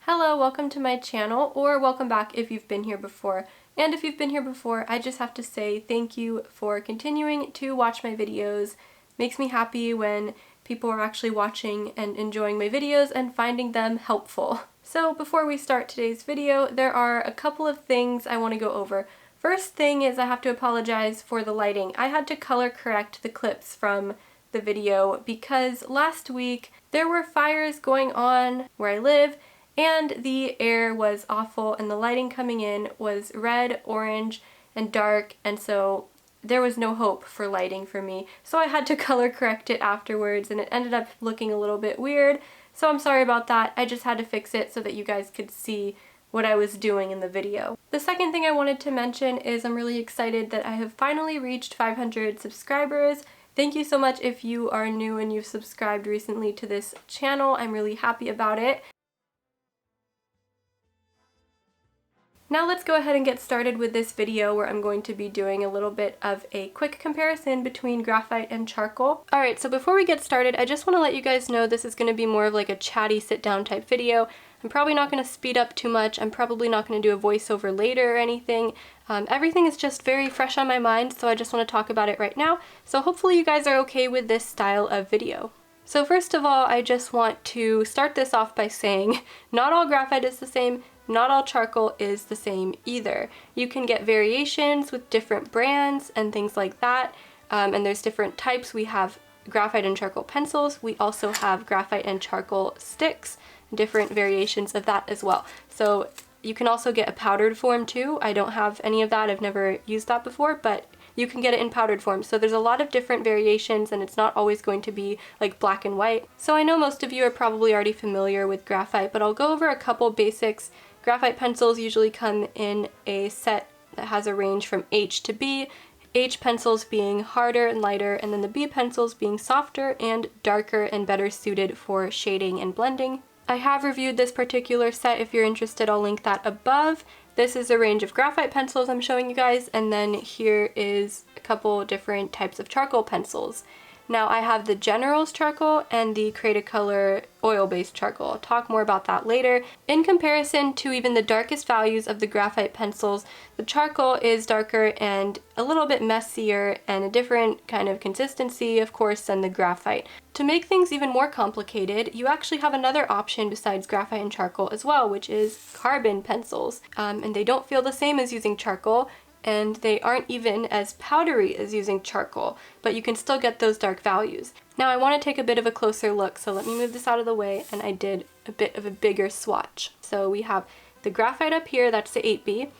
Hello, welcome to my channel, or welcome back if you've been here before. And if you've been here before, I just have to say thank you for continuing to watch my videos. Makes me happy when people are actually watching and enjoying my videos and finding them helpful. So before we start today's video, there are a couple of things I want to go over. First thing is I have to apologize for the lighting. I had to color correct the clips from the video because last week there were fires going on where I live, and the air was awful and the lighting coming in was red, orange, and dark, and so there was no hope for lighting for me. So I had to color correct it afterwards and it ended up looking a little bit weird. So I'm sorry about that. I just had to fix it so that you guys could see what I was doing in the video. The second thing I wanted to mention is I'm really excited that I have finally reached 500 subscribers. Thank you so much if you are new and you've subscribed recently to this channel. I'm really happy about it. Now let's go ahead and get started with this video where I'm going to be doing a little bit of a quick comparison between graphite and charcoal. Alright, so before we get started, I just want to let you guys know this is going to be more of like a chatty sit-down type video. I'm probably not going to speed up too much. I'm probably not going to do a voiceover later or anything. Everything is just very fresh on my mind, so I just want to talk about it right now. So hopefully you guys are okay with this style of video. So first of all, I just want to start this off by saying not all graphite is the same. Not all charcoal is the same either. You can get variations with different brands and things like that, and there's different types. We have graphite and charcoal pencils. We also have graphite and charcoal sticks, different variations of that as well. So you can also get a powdered form too. I don't have any of that. I've never used that before, but you can get it in powdered form. So there's a lot of different variations and it's not always going to be like black and white. So I know most of you are probably already familiar with graphite, but I'll go over a couple basics. Graphite pencils usually come in a set that has a range from H to B, H pencils being harder and lighter, and then the B pencils being softer and darker and better suited for shading and blending. I have reviewed this particular set. If you're interested, I'll link that above. This is a range of graphite pencils I'm showing you guys, and then here is a couple different types of charcoal pencils. Now I have the General's charcoal and the Create-A-Color oil-based charcoal. I'll talk more about that later. In comparison to even the darkest values of the graphite pencils, the charcoal is darker and a little bit messier and a different kind of consistency, of course, than the graphite. To make things even more complicated, you actually have another option besides graphite and charcoal as well, which is carbon pencils. And they don't feel the same as using charcoal, and they aren't even as powdery as using charcoal, but you can still get those dark values. Now I want to take a bit of a closer look, so let me move this out of the way, and I did a bit of a bigger swatch. So we have the graphite up here, that's the 8B,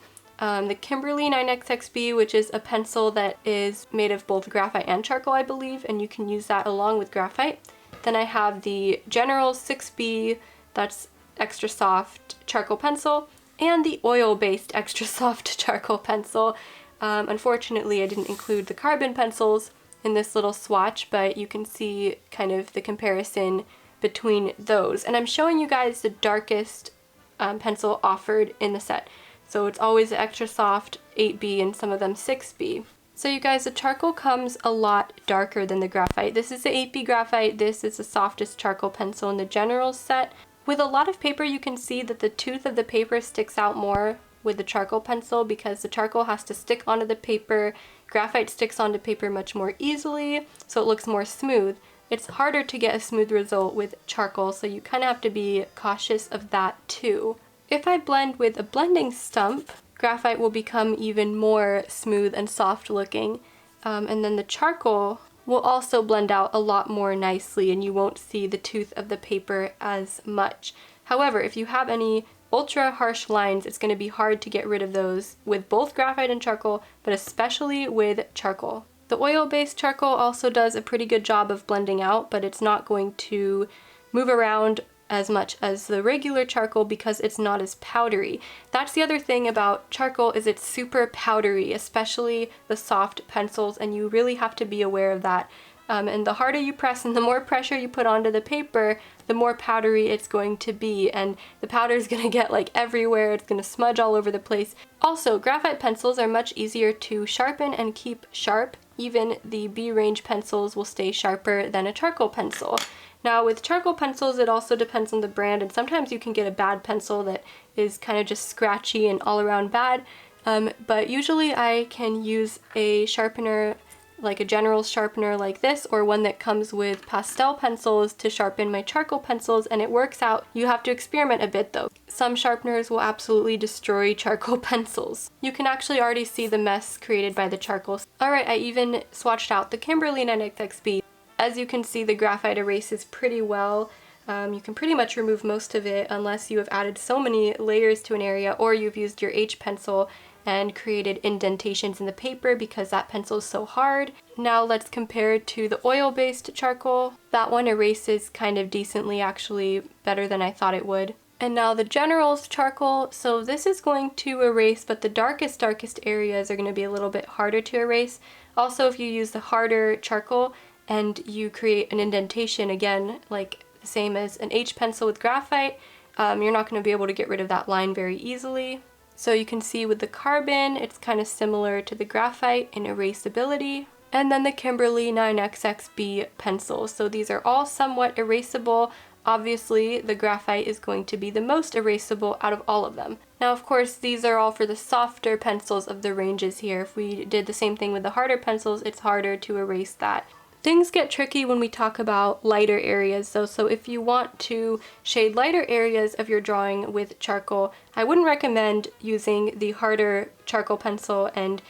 the Kimberly 9XXB, which is a pencil that is made of both graphite and charcoal, I believe, and you can use that along with graphite. Then I have the General 6B, that's extra soft charcoal pencil, and the oil-based extra soft charcoal pencil. Unfortunately, I didn't include the carbon pencils in this little swatch, but you can see kind of the comparison between those. And I'm showing you guys the darkest pencil offered in the set. So it's always the extra soft 8B and some of them 6B. So you guys, the charcoal comes a lot darker than the graphite. This is the 8B graphite. This is the softest charcoal pencil in the General set. With a lot of paper, you can see that the tooth of the paper sticks out more with the charcoal pencil because the charcoal has to stick onto the paper. Graphite sticks onto paper much more easily, so it looks more smooth. It's harder to get a smooth result with charcoal, so you kind of have to be cautious of that too. If I blend with a blending stump, graphite will become even more smooth and soft looking, and then the charcoal will also blend out a lot more nicely and you won't see the tooth of the paper as much. However, if you have any ultra harsh lines, it's going to be hard to get rid of those with both graphite and charcoal, but especially with charcoal. The oil-based charcoal also does a pretty good job of blending out, but it's not going to move around as much as the regular charcoal because it's not as powdery. That's the other thing about charcoal, is it's super powdery, especially the soft pencils, and you really have to be aware of that. And the harder you press and the more pressure you put onto the paper, the more powdery it's going to be, and the powder is going to get like everywhere. It's going to smudge all over the place. Also, graphite pencils are much easier to sharpen and keep sharp. Even the B range pencils will stay sharper than a charcoal pencil. Now with charcoal pencils, it also depends on the brand, and sometimes you can get a bad pencil that is kind of just scratchy and all around bad, but usually I can use a sharpener, like a general sharpener like this, or one that comes with pastel pencils to sharpen my charcoal pencils, and it works out. You have to experiment a bit though. Some sharpeners will absolutely destroy charcoal pencils. You can actually already see the mess created by the charcoal. Alright, I even swatched out the Kimberly 9XXB. As you can see, the graphite erases pretty well. You can pretty much remove most of it unless you have added so many layers to an area, or you've used your H pencil and created indentations in the paper because that pencil is so hard. Now let's compare it to the oil-based charcoal. That one erases kind of decently, actually better than I thought it would. And now the General's charcoal, so this is going to erase, but the darkest areas are going to be a little bit harder to erase. Also, if you use the harder charcoal and you create an indentation, again, like the same as an H pencil with graphite, you're not going to be able to get rid of that line very easily. So you can see with the carbon, it's kind of similar to the graphite in erasability. And then the Kimberly 9XXB pencil. So these are all somewhat erasable. Obviously, the graphite is going to be the most erasable out of all of them. Now, of course, these are all for the softer pencils of the ranges here. If we did the same thing with the harder pencils, it's harder to erase that. Things get tricky when we talk about lighter areas though, so if you want to shade lighter areas of your drawing with charcoal, I wouldn't recommend using the harder charcoal pencil and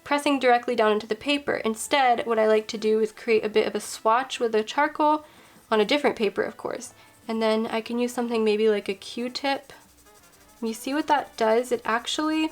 pressing directly down into the paper. Instead, what I like to do is create a bit of a swatch with the charcoal on a different paper, of course. And then I can use something maybe like a Q-tip. You see what that does? It actually,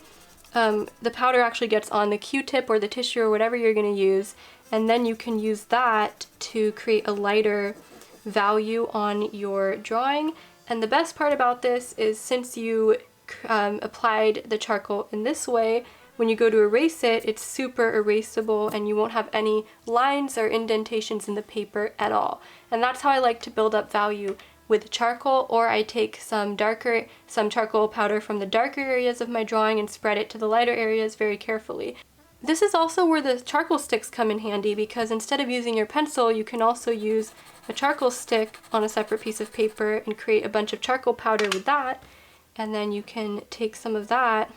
the powder actually gets on the Q-tip or the tissue or whatever you're going to use, and then you can use that to create a lighter value on your drawing. And the best part about this is, since you applied the charcoal in this way, when you go to erase it, it's super erasable and you won't have any lines or indentations in the paper at all. And that's how I like to build up value with charcoal, or I take some charcoal powder from the darker areas of my drawing and spread it to the lighter areas very carefully. This is also where the charcoal sticks come in handy, because instead of using your pencil, you can also use a charcoal stick on a separate piece of paper and create a bunch of charcoal powder with that, and then you can take some of that,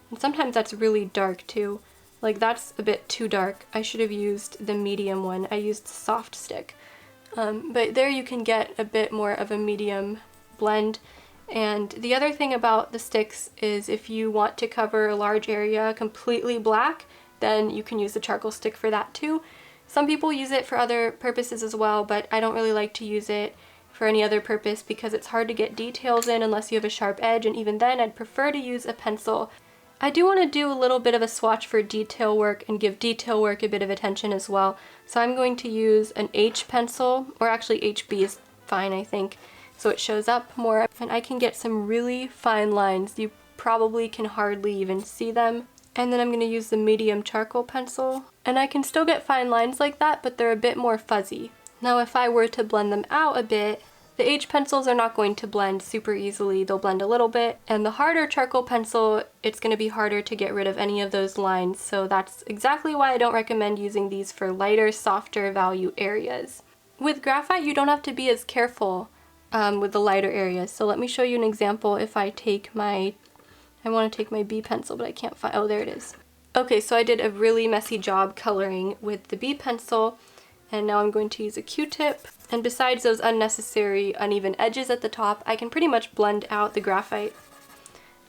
and sometimes that's really dark too. Like, that's a bit too dark. I should have used the medium one. I used soft stick. But there you can get a bit more of a medium blend. And the other thing about the sticks is, if you want to cover a large area completely black, then you can use the charcoal stick for that too. Some people use it for other purposes as well, but I don't really like to use it for any other purpose because it's hard to get details in unless you have a sharp edge, and even then I'd prefer to use a pencil. I do want to do a little bit of a swatch for detail work and give detail work a bit of attention as well. So I'm going to use an H pencil, or actually HB is fine, I think, so it shows up more, and I can get some really fine lines. You probably can hardly even see them. And then I'm going to use the medium charcoal pencil, and I can still get fine lines like that, but they're a bit more fuzzy. Now if I were to blend them out a bit, the H pencils are not going to blend super easily. They'll blend a little bit, and the harder charcoal pencil, it's going to be harder to get rid of any of those lines, so that's exactly why I don't recommend using these for lighter, softer value areas. With graphite, you don't have to be as careful with the lighter areas, so let me show you an example. If I take I want to take my B pencil, but I can't find, oh, there it is. Okay, so I did a really messy job coloring with the B pencil, and now I'm going to use a Q-tip. And besides those unnecessary uneven edges at the top, I can pretty much blend out the graphite,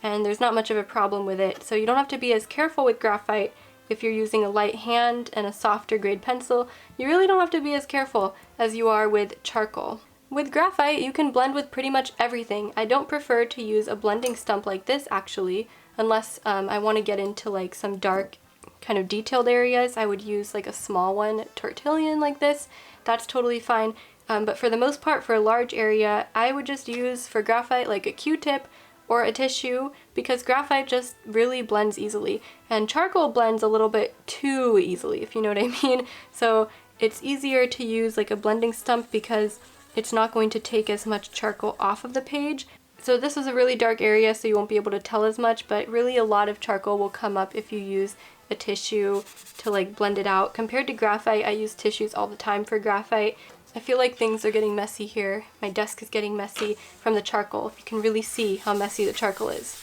and there's not much of a problem with it. So you don't have to be as careful with graphite if you're using a light hand and a softer grade pencil. You really don't have to be as careful as you are with charcoal. With graphite, you can blend with pretty much everything. I don't prefer to use a blending stump like this, actually, unless I want to get into like some dark kind of detailed areas. I would use like a small one, tortillon like this. That's totally fine. But for the most part, for a large area, I would just use, for graphite, like a Q-tip or a tissue, because graphite just really blends easily. And charcoal blends a little bit too easily, if you know what I mean. So it's easier to use like a blending stump because it's not going to take as much charcoal off of the page. So this is a really dark area, so you won't be able to tell as much, but really a lot of charcoal will come up if you use a tissue to like blend it out. Compared to graphite, I use tissues all the time for graphite. I feel like things are getting messy here. My desk is getting messy from the charcoal. If you can really see how messy the charcoal is.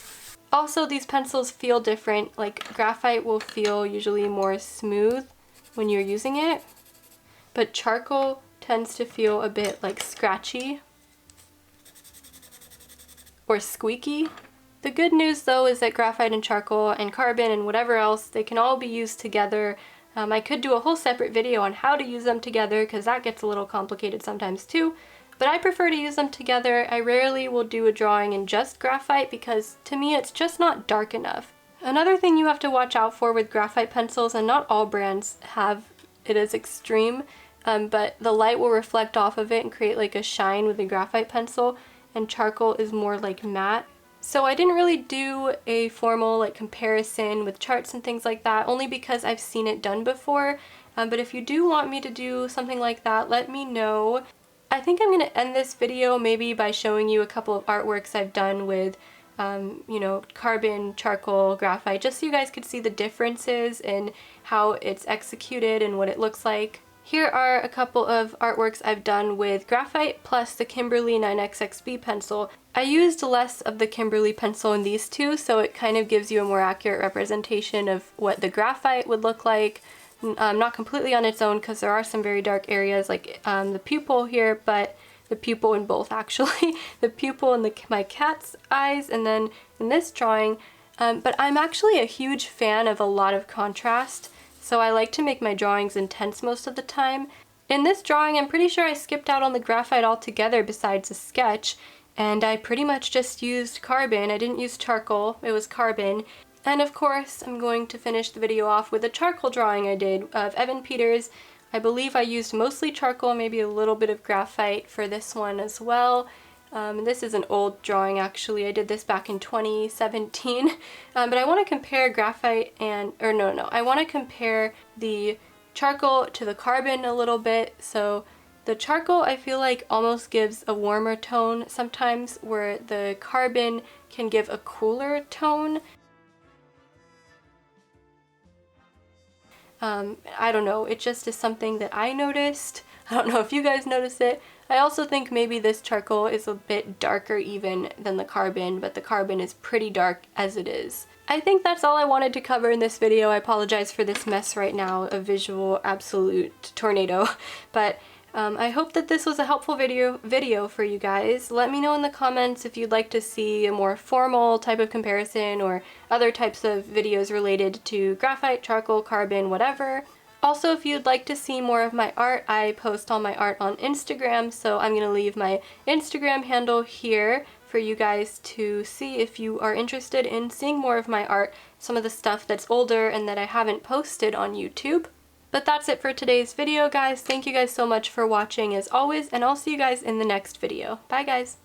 Also, these pencils feel different. Like, graphite will feel usually more smooth when you're using it, but charcoal tends to feel a bit like scratchy or squeaky. The good news though is that graphite and charcoal and carbon and whatever else, they can all be used together. I could do a whole separate video on how to use them together because that gets a little complicated sometimes too, but I prefer to use them together. I rarely will do a drawing in just graphite because to me it's just not dark enough. Another thing you have to watch out for with graphite pencils, and not all brands have it as extreme, but the light will reflect off of it and create like a shine with a graphite pencil, and charcoal is more like matte. So I didn't really do a formal like comparison with charts and things like that, only because I've seen it done before, but if you do want me to do something like that, let me know. I think I'm going to end this video maybe by showing you a couple of artworks I've done with you know, carbon, charcoal, graphite, just so you guys could see the differences in how it's executed and what it looks like. Here are a couple of artworks I've done with graphite plus the Kimberly 9XXB pencil. I used less of the Kimberly pencil in these two, so it kind of gives you a more accurate representation of what the graphite would look like. Not completely on its own because there are some very dark areas like the pupil here, but the pupil in both actually. The pupil in my cat's eyes, and then in this drawing. But I'm actually a huge fan of a lot of contrast. So I like to make my drawings intense most of the time. In this drawing, I'm pretty sure I skipped out on the graphite altogether besides a sketch, and I pretty much just used carbon. I didn't use charcoal, it was carbon. And of course, I'm going to finish the video off with a charcoal drawing I did of Evan Peters. I believe I used mostly charcoal, maybe a little bit of graphite for this one as well. This is an old drawing actually. I did this back in 2017, but I want to compare graphite and, I want to compare the charcoal to the carbon a little bit. So the charcoal I feel like almost gives a warmer tone sometimes, where the carbon can give a cooler tone. I don't know, it just is something that I noticed. I don't know if you guys notice it. I also think maybe this charcoal is a bit darker even than the carbon, but the carbon is pretty dark as it is. I think that's all I wanted to cover in this video. I apologize for this mess right now, a visual absolute tornado, but I hope that this was a helpful video for you guys. Let me know in the comments if you'd like to see a more formal type of comparison or other types of videos related to graphite, charcoal, carbon, whatever. Also, if you'd like to see more of my art, I post all my art on Instagram, so I'm going to leave my Instagram handle here for you guys to see if you are interested in seeing more of my art, some of the stuff that's older and that I haven't posted on YouTube. But that's it for today's video, guys. Thank you guys so much for watching as always, and I'll see you guys in the next video. Bye, guys!